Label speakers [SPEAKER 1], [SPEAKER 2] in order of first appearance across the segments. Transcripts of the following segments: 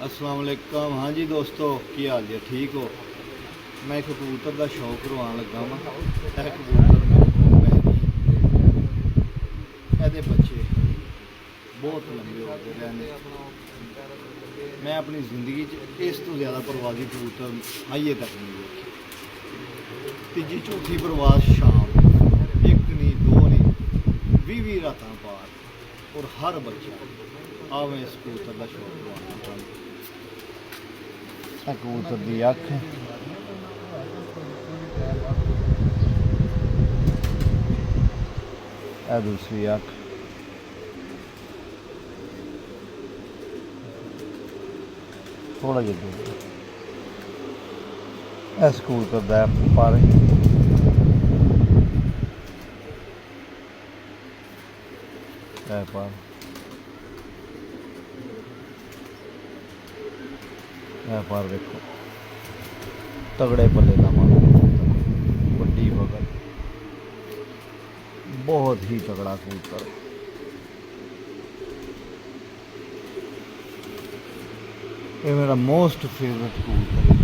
[SPEAKER 1] अस्सलाम वालेकुम। हाँ जी दोस्तों, की हाल जी? ठीक हो? मैं एक कबूतर का शौक करवान लगा वा। यह कबूतर मेरे बच्चे बहुत लंबे हो गए रहने। मैं अपनी ज़िंदगी इस तो ज़्यादा प्रवासी कबूतर आइए तक नहीं देखे। तीजी चौथी प्रवास शाम, एक नहीं दो नहीं 20 रात पार, और हर बच्चा आवे इस कबूतर का शौक करवाना चाहता। कबूतर की अख दूसरी अख, थोड़ा जिहा दूर इस कबूतर का पर पर देखो तगड़े पले का मानो, बड़ी बगल, बहुत ही तगड़ा कबूतर। ये मेरा मोस्ट फेवरेट कबूतर है।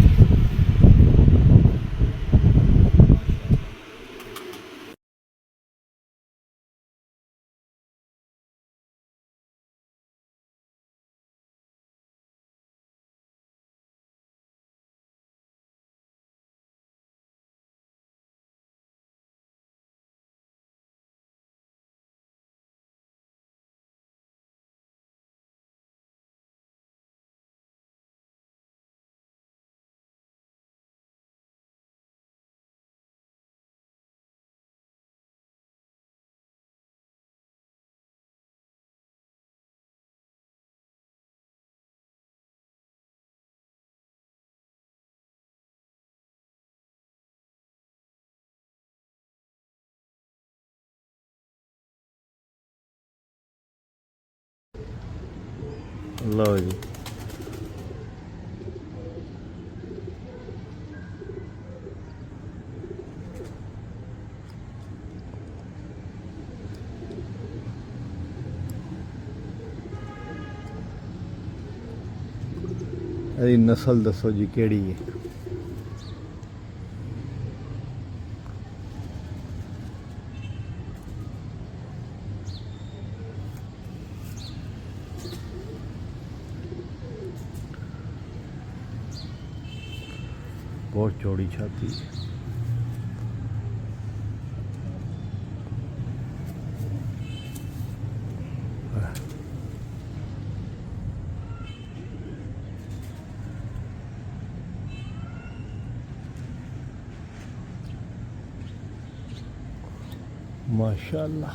[SPEAKER 1] लो जी, ਇਹਦੀ ਨਸਲ ਦੱਸੋ ਜੀ ਕਿਹੜੀ ਹੈ? बहुत चौड़ी छाती है। माशाअल्लाह।